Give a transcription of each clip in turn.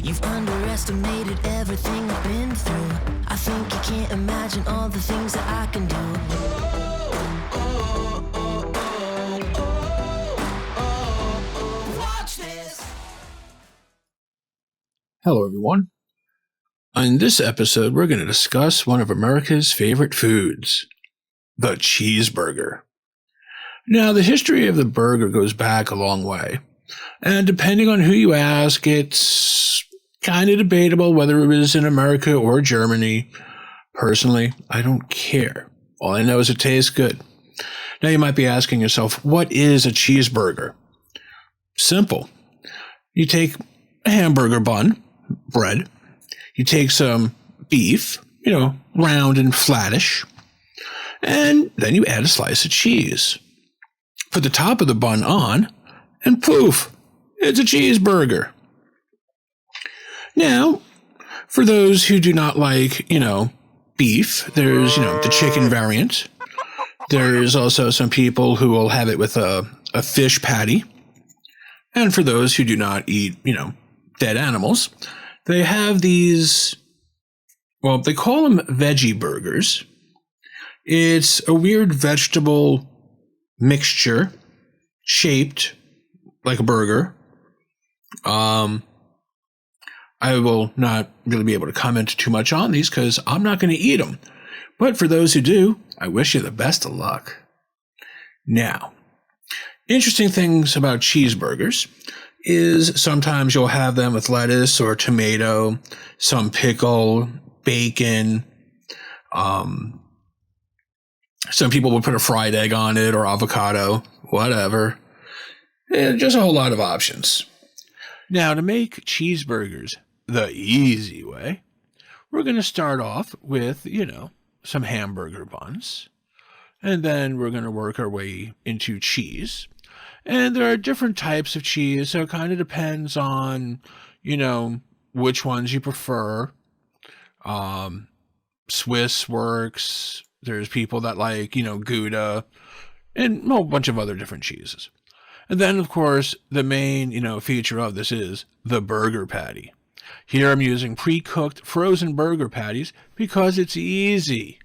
You've underestimated everything I've been through. I think you can't imagine all the things that I can do. Watch this. Hello, everyone. On this episode, we're going to discuss one of America's favorite foods, the cheeseburger. Now, the history of the burger goes back a long way, and depending on who you ask, it's kind of debatable whether it was in America or Germany. Personally, I don't care. All I know is it tastes good. Now, you might be asking yourself, what is a cheeseburger? Simple. You take a hamburger bun, bread. You take some beef, round and flattish, and then you add a slice of cheese. Put the top of the bun on, and poof, it's a cheeseburger. Now, for those who do not like, beef, there's, the chicken variant. There's also some people who will have it with a fish patty. And for those who do not eat, dead animals, they have these, well, they call them veggie burgers. It's a weird vegetable mixture shaped like a burger. I will not really be able to comment too much on these because I'm not going to eat them. But for those who do, I wish you the best of luck. Now, interesting things about cheeseburgers is sometimes you'll have them with lettuce or tomato, some pickle, bacon. Some people would put a fried egg on it or avocado, whatever. Just a whole lot of options. Now, to make cheeseburgers the easy way, we're going to start off with, some hamburger buns. And then we're going to work our way into cheese. And there are different types of cheese, so it kind of depends on, which ones you prefer. Swiss works. There's people that like, Gouda, and a whole bunch of other different cheeses. And then, of course, the main, feature of this is the burger patty. Here I'm using pre-cooked frozen burger patties because it's easy.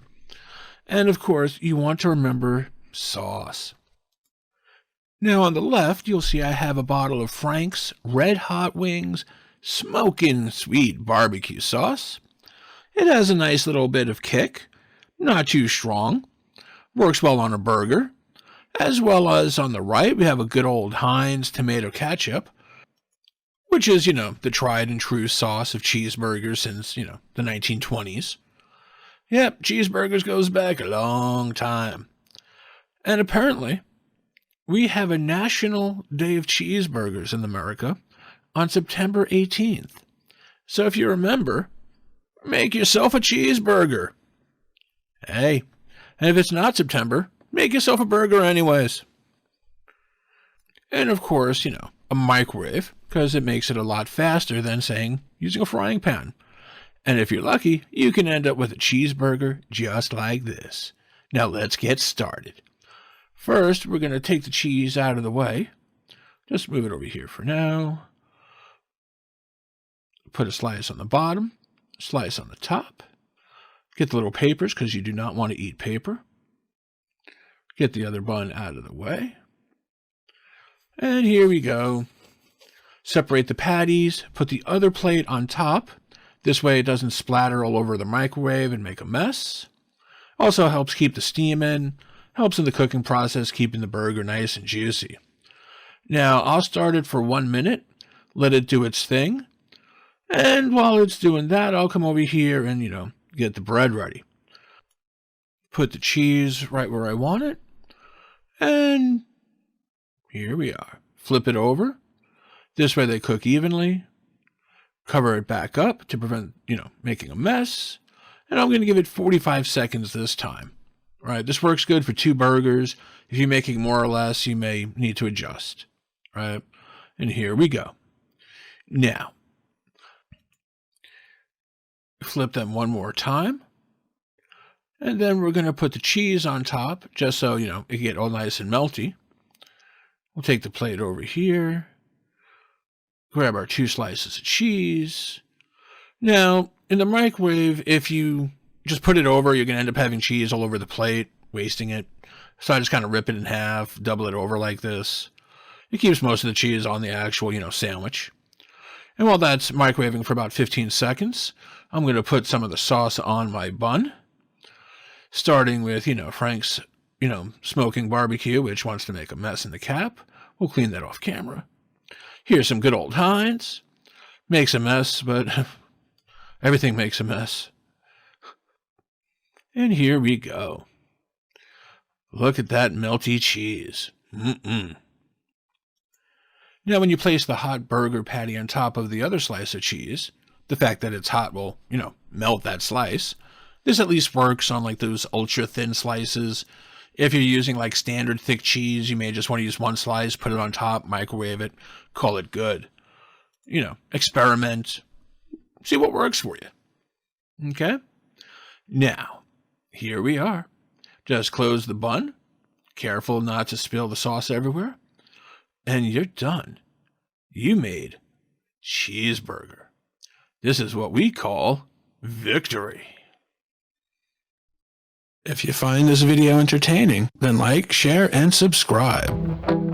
And, of course, you want to remember sauce. Now, on the left, you'll see I have a bottle of Frank's Red Hot Wings Smokin' Sweet Barbecue Sauce. It has a nice little bit of kick. Not too strong. Works well on a burger. As well as on the right, we have a good old Heinz tomato ketchup, which is, the tried and true sauce of cheeseburgers since, the 1920s. Yep, cheeseburgers goes back a long time. And apparently, we have a National Day of Cheeseburgers in America on September 18th. So if you remember, make yourself a cheeseburger. Hey, and if it's not September, make yourself a burger anyways. And of course, a microwave, because it makes it a lot faster than, saying, using a frying pan. And if you're lucky, you can end up with a cheeseburger just like this. Now let's get started. First, we're going to take the cheese out of the way. Just move it over here for now. Put a slice on the bottom, slice on the top. Get the little papers because you do not want to eat paper. Get the other bun out of the way. And here we go. Separate the patties. Put the other plate on top. This way it doesn't splatter all over the microwave and make a mess. Also helps keep the steam in. Helps in the cooking process, keeping the burger nice and juicy. Now, I'll start it for 1 minute. Let it do its thing. And while it's doing that, I'll come over here and, get the bread ready. Put the cheese right where I want it. And here we are. Flip it over. This way they cook evenly. Cover it back up to prevent, making a mess. And I'm going to give it 45 seconds this time. All right, this works good for 2 burgers. If you're making more or less, you may need to adjust. Right? And here we go. Now, flip them one more time. And then we're going to put the cheese on top, just so, it can get all nice and melty. We'll take the plate over here. Grab our 2 slices of cheese. Now, in the microwave, if you just put it over, you're going to end up having cheese all over the plate, wasting it. So I just kind of rip it in half, double it over like this. It keeps most of the cheese on the actual, sandwich. And while that's microwaving for about 15 seconds, I'm going to put some of the sauce on my bun. Starting with, Frank's, smoking barbecue, which wants to make a mess in the cap. We'll clean that off camera. Here's some good old Heinz. Makes a mess, but everything makes a mess. And here we go. Look at that melty cheese. Mm-mm. Now, when you place the hot burger patty on top of the other slice of cheese, the fact that it's hot will, melt that slice. This at least works on like those ultra thin slices. If you're using like standard thick cheese, you may just want to use one slice, put it on top, microwave it, call it good. Experiment, see what works for you. Okay? Now, here we are. Just close the bun. Careful not to spill the sauce everywhere. And you're done. You made cheeseburger. This is what we call victory. If you find this video entertaining, then like, share, and subscribe.